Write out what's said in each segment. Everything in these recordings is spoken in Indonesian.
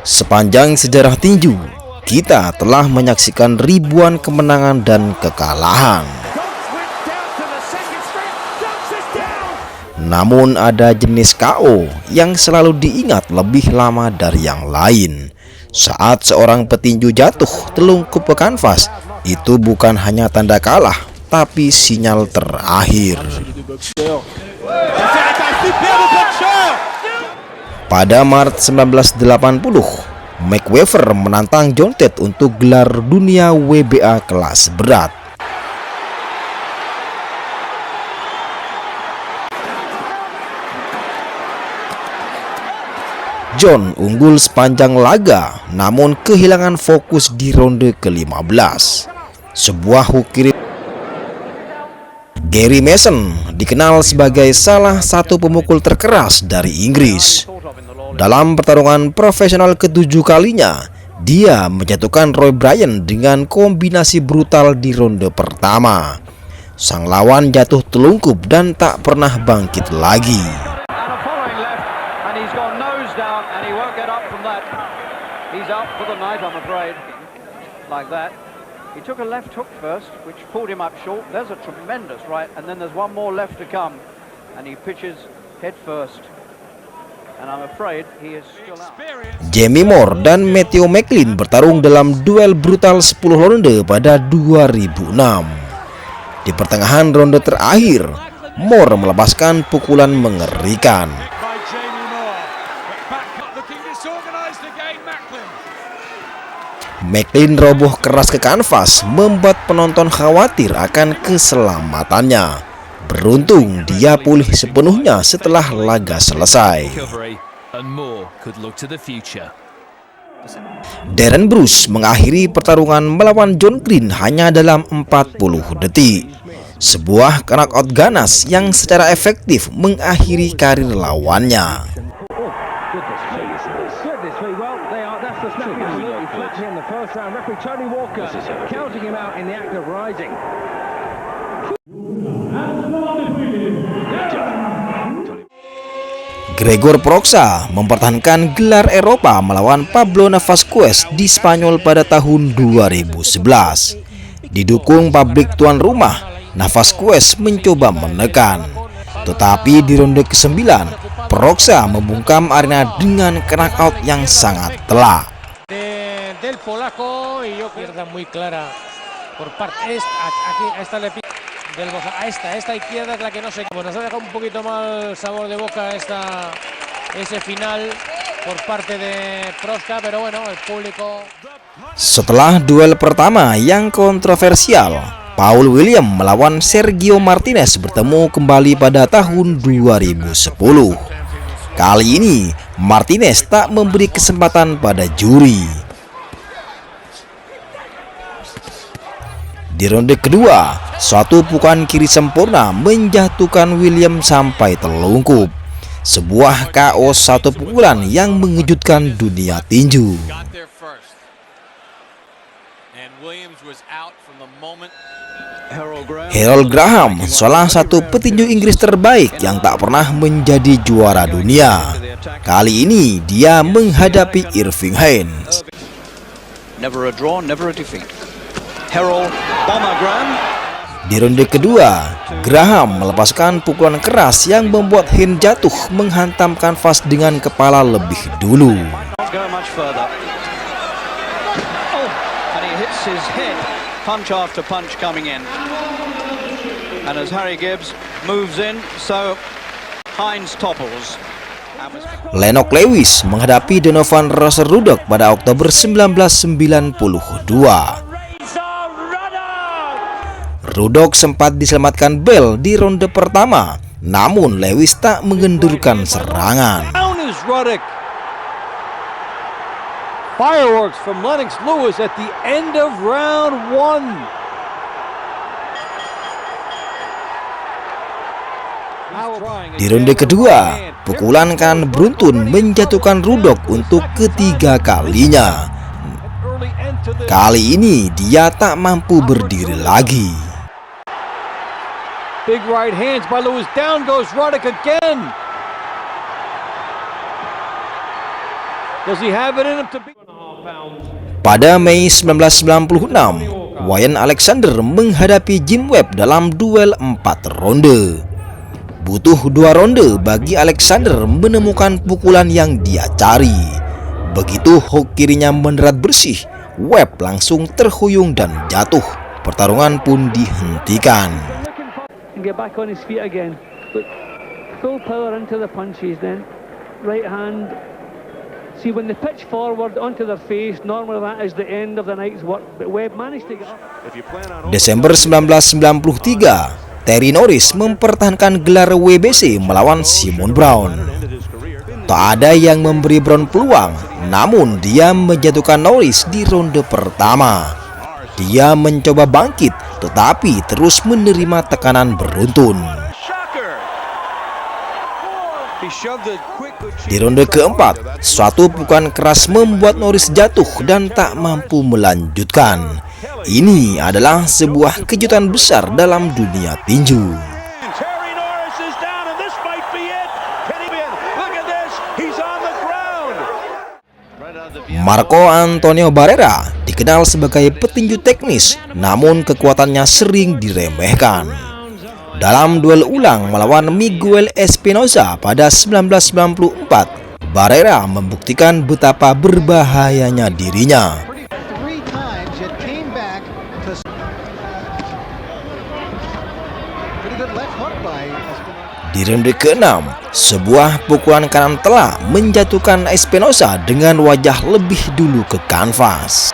Sepanjang sejarah tinju, kita telah menyaksikan ribuan kemenangan dan kekalahan. Namun ada jenis KO yang selalu diingat lebih lama dari yang lain. Saat seorang petinju jatuh telungkup ke kanvas, itu bukan hanya tanda kalah, tapi sinyal terakhir. Pada Maret 1980, Mayweather menantang John Tate untuk gelar dunia WBA kelas berat. John unggul sepanjang laga, namun kehilangan fokus di ronde ke-15. Sebuah hook kiri. Gary Mason dikenal sebagai salah satu pemukul terkeras dari Inggris. Dalam pertarungan profesional ke-7 kalinya, dia menjatuhkan Roy Bryan dengan kombinasi brutal di ronde pertama. Sang lawan jatuh telungkup dan tak pernah bangkit lagi. He took a left hook first, which pulled him up short. There's a tremendous right, and then there's one more left to come, and he pitches head first. And I'm afraid he is still out. Jamie Moore dan Matthew McLean bertarung dalam duel brutal 10 ronde pada 2006. Di pertengahan ronde terakhir, Moore melepaskan pukulan mengerikan. McLean roboh keras ke kanvas, membuat penonton khawatir akan keselamatannya. Beruntung dia pulih sepenuhnya setelah laga selesai. Darren Bruce mengakhiri pertarungan melawan John Green hanya dalam 40 detik. Sebuah knockout ganas yang secara efektif mengakhiri karir lawannya. Gregor Proksa mempertahankan gelar Eropa melawan Pablo Navasquez di Spanyol pada tahun 2011. Didukung publik tuan rumah, Navasquez mencoba menekan. Tetapi di ronde ke-9, Proksa membungkam arena dengan knockout yang sangat telak. Del polaco y yo pierda muy clara por parte esta izquierda es la que no sé, bueno, nos ha dejado un poquito mal sabor de boca ese final por parte de Proksa, pero bueno, el público. Setelah duel pertama yang kontroversial, Paul William melawan Sergio Martinez bertemu kembali pada tahun 2010. Kali ini Martinez tak memberi kesempatan pada juri. Di ronde kedua, suatu pukulan kiri sempurna menjatuhkan William sampai telungkup. Sebuah KO satu pukulan yang mengejutkan dunia tinju. Harold Graham, salah satu petinju Inggris terbaik yang tak pernah menjadi juara dunia. Kali ini dia menghadapi Irving Haynes. Never a draw, never a defeat. Harold Bomber Graham. Di ronde kedua, Graham melepaskan pukulan keras yang membuat Haynes jatuh menghantam kanvas dengan kepala lebih dulu. Punch after punch coming in. And as Harry Gibbs moves in, so Haynes topples. Lennox Lewis menghadapi Donovan Roser-Ruddock pada Oktober 1992. Ruddock sempat diselamatkan bel di ronde pertama, namun Lewis tak mengendurkan serangan. Fireworks from Lennox Lewis at the end of round 1. Di ronde kedua, pukulan kanan beruntun menjatuhkan Ruddock untuk ketiga kalinya. Kali ini dia tak mampu berdiri lagi. Big right hands by Lewis. Down goes Ruddock again. Does he have it in him to beat? Pada Mei 1996, Wayne Alexander menghadapi Jim Webb dalam duel 4 ronde. Butuh 2 ronde bagi Alexander menemukan pukulan yang dia cari. Begitu hook kirinya mendarat bersih, Webb langsung terhuyung dan jatuh. Pertarungan pun dihentikan. And get back on his feet again. But full power into the punches then. Right hand. See, when they pitch forward onto their face, normally that is the end of the night's work. But Webb managed to get up. Desember 1993, Terry Norris mempertahankan gelar WBC melawan Simon Brown. Tak ada yang memberi Brown peluang, namun dia menjatuhkan Norris di ronde pertama. Dia mencoba bangkit, tetapi terus menerima tekanan beruntun. Di ronde keempat, suatu pukulan keras membuat Norris jatuh dan tak mampu melanjutkan. Ini adalah sebuah kejutan besar dalam dunia tinju. Marco Antonio Barrera dikenal sebagai petinju teknis, namun kekuatannya sering diremehkan. Dalam duel ulang melawan Miguel Espinosa pada 1994, Barrera membuktikan betapa berbahayanya dirinya. Di ronde ke-6, sebuah pukulan kanan telak menjatuhkan Espinosa dengan wajah lebih dulu ke kanvas.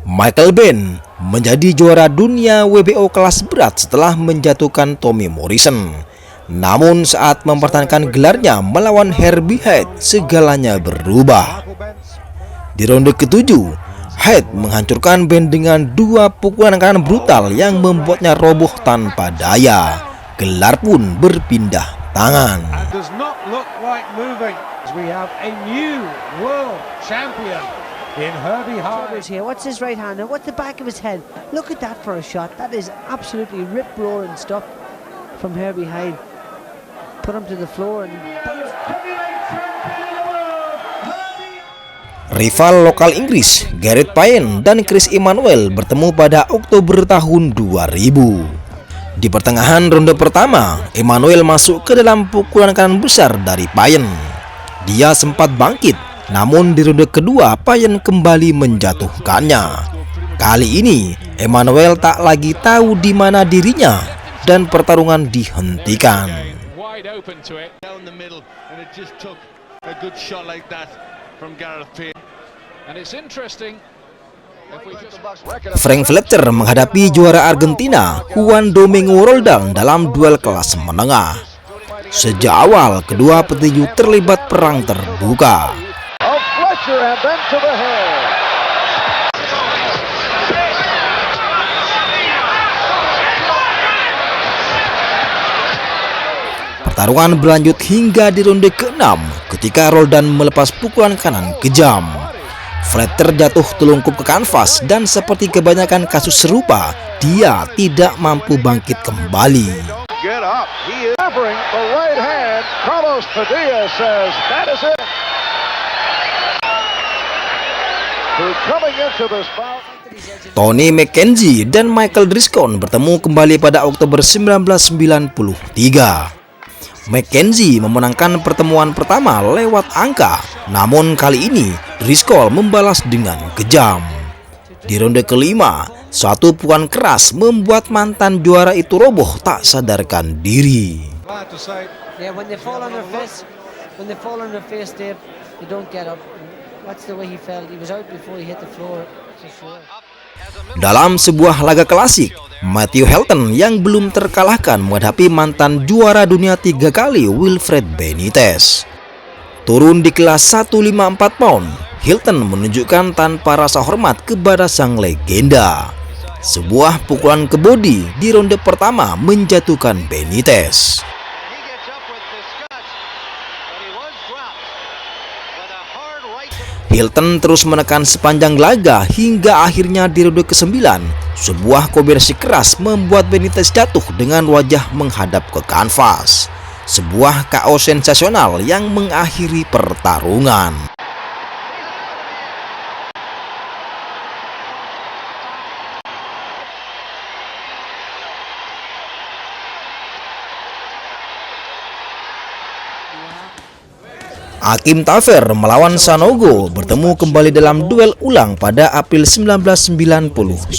Michael Benn menjadi juara dunia WBO kelas berat setelah menjatuhkan Tommy Morrison. Namun saat mempertahankan gelarnya melawan Herbie Head, segalanya berubah. Di ronde ke-7, Head menghancurkan Benn dengan 2 pukulan kanan brutal yang membuatnya roboh tanpa daya. Gelar pun berpindah tangan. Does not look like moving. We have a new world champion in Herbie Hard. Here. What's his right hand and what's the back of his head? Look at that for a shot. That is absolutely rip-roaring stuff from Herbie Hyde. Put him to the floor and... Rival lokal Inggris, Gareth Payne dan Chris Emmanuel bertemu pada Oktober tahun 2000. Di pertengahan ronde pertama, Emmanuel masuk ke dalam pukulan kanan besar dari Payne. Dia sempat bangkit, namun di ronde kedua Payne kembali menjatuhkannya. Kali ini Emmanuel tak lagi tahu di mana dirinya dan pertarungan dihentikan. Frank Fletcher menghadapi juara Argentina Juan Domingo Roldán dalam duel kelas menengah. Sejak awal kedua petinju terlibat perang terbuka. Pertarungan berlanjut hingga di ronde ke-6 ketika Roldán melepas pukulan kanan kejam. Fletcher jatuh telungkup ke kanvas dan seperti kebanyakan kasus serupa, dia tidak mampu bangkit kembali. Tony McKenzie dan Michael Driscoll bertemu kembali pada Oktober 1993. McKenzie memenangkan pertemuan pertama lewat angka, namun kali ini Driscoll membalas dengan kejam. Di ronde kelima, suatu pukulan keras membuat mantan juara itu roboh tak sadarkan diri. Dalam sebuah laga klasik, Matthew Helton yang belum terkalahkan menghadapi mantan juara dunia 3 kali Wilfred Benitez. Turun di kelas 154 pound, Hilton menunjukkan tanpa rasa hormat kepada sang legenda. Sebuah pukulan ke bodi di ronde pertama menjatuhkan Benitez. Hilton terus menekan sepanjang laga hingga akhirnya di ronde ke-9, sebuah kombinasi keras membuat Benitez jatuh dengan wajah menghadap ke kanvas. Sebuah KO sensasional yang mengakhiri pertarungan. Hakim Taver melawan Sanogo bertemu kembali dalam duel ulang pada April 1991.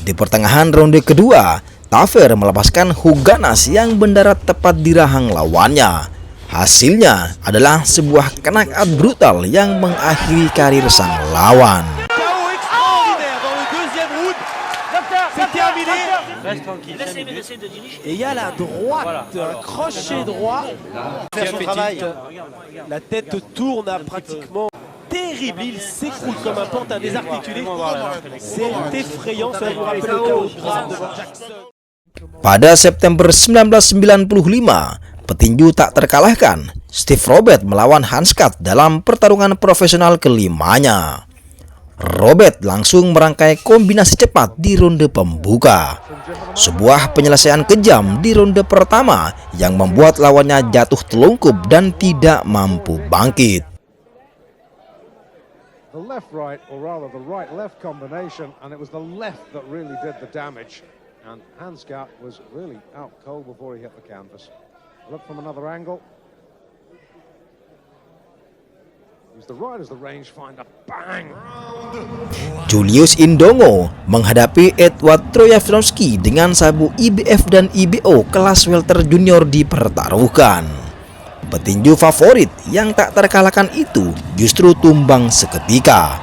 Di pertengahan ronde kedua, Taver melepaskan Huganas yang mendarat tepat di rahang lawannya. Hasilnya adalah sebuah knockout brutal yang mengakhiri karir sang lawan. Et il y a la droite, un crochet droit. Faire son travail. La tête tourne à pratiquement terrible. Il s'écroule comme un pantin désarticulé. C'est effrayant. Ça nous rappelle le chaos de Jackson. Pada September 1995, petinju tak terkalahkan Steve Robert melawan Hans Katt dalam pertarungan profesional kelimanya. Robert langsung merangkai kombinasi cepat di ronde pembuka. Sebuah penyelesaian kejam di ronde pertama yang membuat lawannya jatuh telungkup dan tidak mampu bangkit. The left-right, or rather the right-left combination, and it was the left that really did the damage. And Hans Katt was really out cold before he hit the canvas. Look from another angle. Use the right as the rangefinder. Bang! Julius Indongo menghadapi Edward Trojanowski dengan sabu IBF dan IBO kelas welter junior dipertaruhkan. Petinju favorit yang tak terkalahkan itu justru tumbang seketika.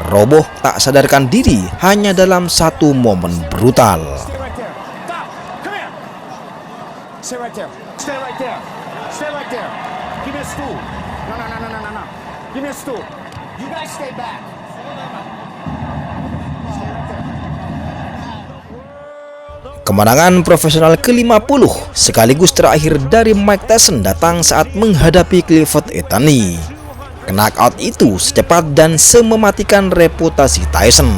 Roboh tak sadarkan diri hanya dalam satu momen brutal. Stay right there. Stay right there. Stay right there. Give me a stool. No. Give me a stool. You guys stay back. Kemenangan profesional ke-50 sekaligus terakhir dari Mike Tyson datang saat menghadapi Clifford Ethany. Knockout itu secepat dan semematikan reputasi Tyson.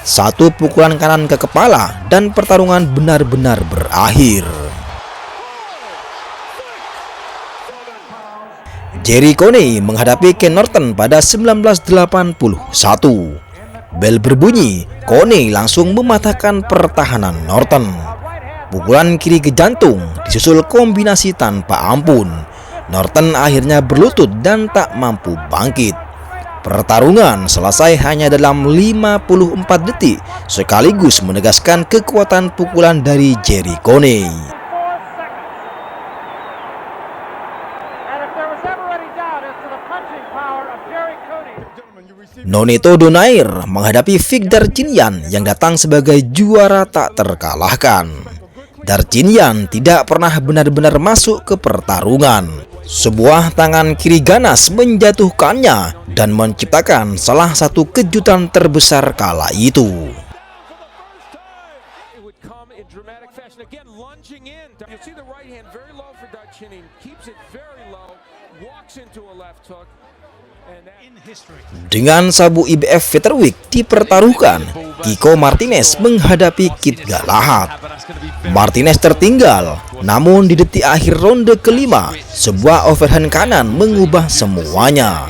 Satu pukulan kanan ke kepala dan pertarungan benar-benar berakhir. Jerry Coney menghadapi Ken Norton pada 1981. Bel berbunyi, Coney langsung mematahkan pertahanan Norton. Pukulan kiri ke jantung disusul kombinasi tanpa ampun. Norton akhirnya berlutut dan tak mampu bangkit. Pertarungan selesai hanya dalam 54 detik, sekaligus menegaskan kekuatan pukulan dari Jerry Coney. Nonito Donaire menghadapi Vic Darchinyan yang datang sebagai juara tak terkalahkan. Darchinyan tidak pernah benar-benar masuk ke pertarungan. Sebuah tangan kiri ganas menjatuhkannya dan menciptakan salah satu kejutan terbesar kala itu. Dengan sabu IBF featherweight dipertaruhkan, Kiko Martinez menghadapi Kid Galahad. Martinez tertinggal, namun di detik akhir ronde kelima, sebuah overhand kanan mengubah semuanya.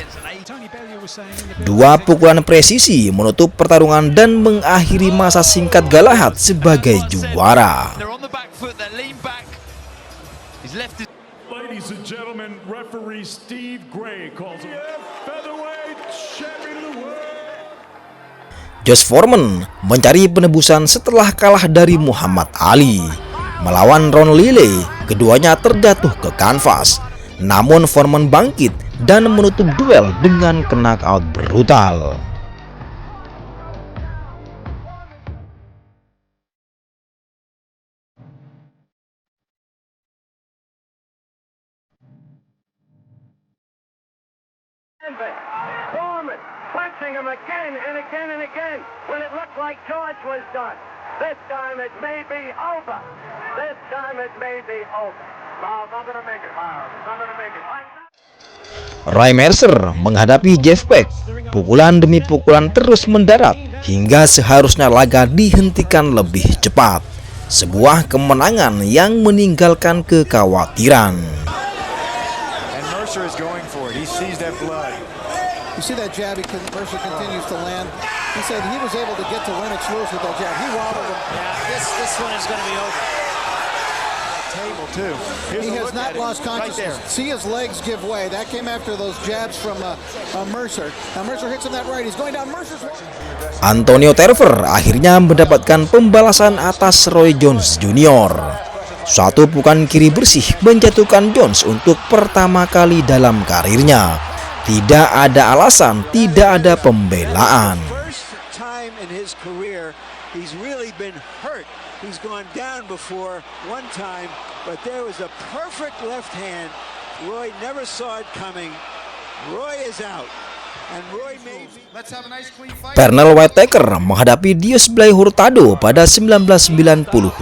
Dua pukulan presisi menutup pertarungan dan mengakhiri masa singkat Galahad sebagai juara. Ladies and gentlemen, referee Steve Gray calls him featherweight champion of the world. Josh Foreman mencari penebusan setelah kalah dari Muhammad Ali. Melawan Ron Lilley, keduanya terjatuh ke kanvas. Namun Foreman bangkit dan menutup duel dengan knockout brutal. Foreman punching him again and again and again when it looked like George was done. This time it may be over. This time it may be over. Miles, I'm going to make it, Miles. I'm going to make it. Roy Mercer menghadapi Jeff Beck. Pukulan demi pukulan terus mendarat hingga seharusnya laga dihentikan lebih cepat. Sebuah kemenangan yang meninggalkan kekhawatiran. And Mercer is going for it. He sees that blood. You see that jab, Mercer continues to land. He said he was able to get to Lennox Lewis with that jab. He wobbled him. Yeah, this one is going to be over. Table too. He has not lost consciousness. Right, see his legs give way. That came after those jabs from Mercer. Now Mercer hits him that right. He's going down. Mercer's. Antonio Tarver akhirnya mendapatkan pembalasan atas Roy Jones Jr. Suatu pukulan kiri bersih menjatuhkan Jones untuk pertama kali dalam karirnya. Tidak ada alasan, tidak ada pembelaan. He's really been hurt. He's gone down before one time, but there was a perfect left hand. Roy never saw it coming. Roy is out. And Roy may be... Let's have a nice clean fight. Pernell Whitaker menghadapi Diosblay Hurtado pada 1997.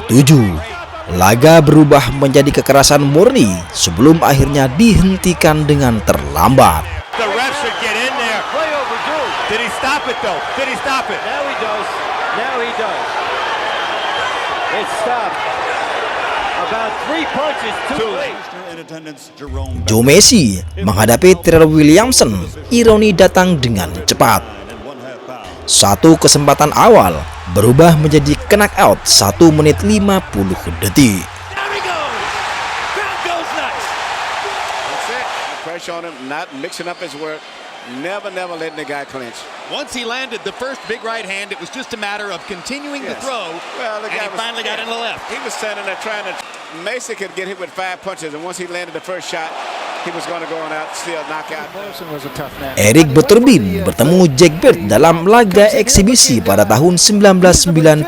Laga berubah menjadi kekerasan murni sebelum akhirnya dihentikan dengan terlambat. The ref should get in there. Way overdue. Did he stop it though? Did he stop it? Now he does. Now he does. It stopped. About 3 punches too late. Joe Messi menghadapi Terrell Williamson. Ironi datang dengan cepat. Satu kesempatan awal berubah menjadi knockout 1 menit 50 detik. Pressure on him, not mixing up his work. Never letting the guy clinch. Once he landed the first big right hand, it was just a matter of continuing the throw, well, and he finally got in the left. He was standing there trying to... Macy could get hit with 5 punches, and once he landed the first shot, he was going to go on out, still knock out. Eric Butterbean bertemu Jack Baird dalam laga eksibisi pada tahun 1999.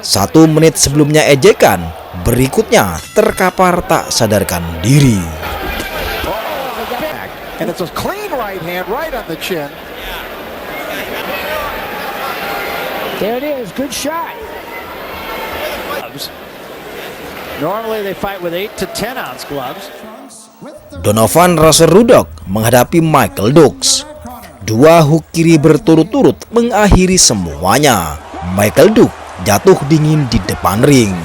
1 menit sebelumnya ejekan, berikutnya terkapar tak sadarkan diri. And it's a clean right hand right on the chin. There it is, good shot. Normally they fight with 8 to 10 ounce gloves. Donovan Razor-Ruddock menghadapi Michael Dukes. 2 hook kiri berturut-turut mengakhiri semuanya. Michael Dukes jatuh dingin di depan ring.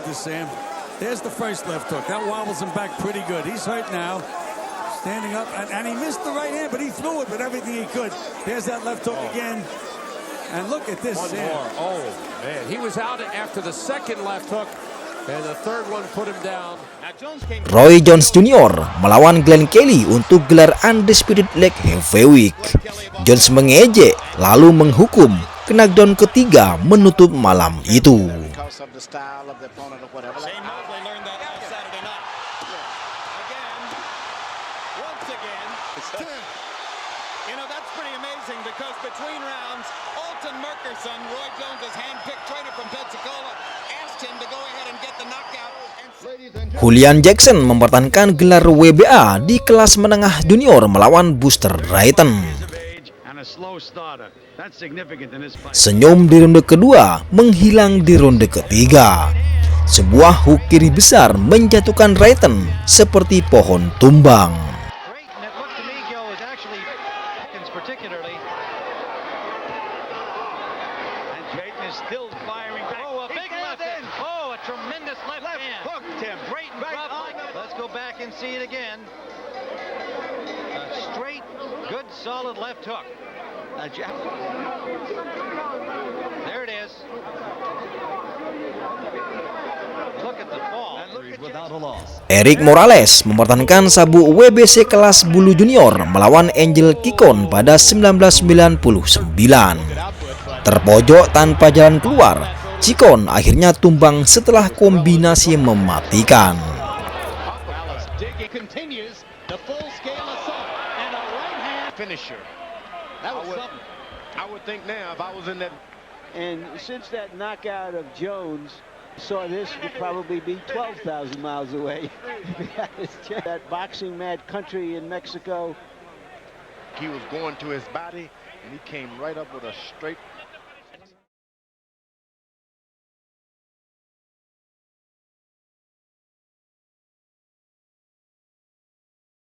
Sam, there's the first left hook. That wobbles him back pretty good. He's hurt now. Standing up, and he missed the right hand, but he threw it with everything he could. There's that left hook again. And look at this, Sam. Oh, man. He was out after the second left hook, and the third one put him down. Roy Jones Jr. melawan Glenn Kelly untuk gelar Undisputed Light Heavyweight. Jones mengejek, lalu menghukum. Knockdown ketiga menutup malam itu. Of the style of the opponent or whatever. Shane Mosley learned that on Saturday night. Once again. You know, that's pretty amazing because between rounds, Alton Merkerson, Roy Jones's hand-picked trainer from Pensacola, asked him to go ahead and get the knockout. Julian Jackson mempertahankan gelar WBA di kelas menengah junior melawan Buster Drayton. Senyum di ronde kedua, menghilang di ronde ketiga. Sebuah hook kiri besar menjatuhkan Drayton seperti pohon tumbang. Solid left hook. There it is. Look at the fall. Eric Morales mempertahankan sabu WBC kelas bulu junior melawan Angel Kikon pada 1999. Terpojok tanpa jalan keluar, Kikon akhirnya tumbang setelah kombinasi mematikan. Finisher. That was something. I would think now if I was in that. And since that knockout of Jones, saw this would probably be 12,000 miles away. That boxing mad country in Mexico. He was going to his body, and he came right up with a straight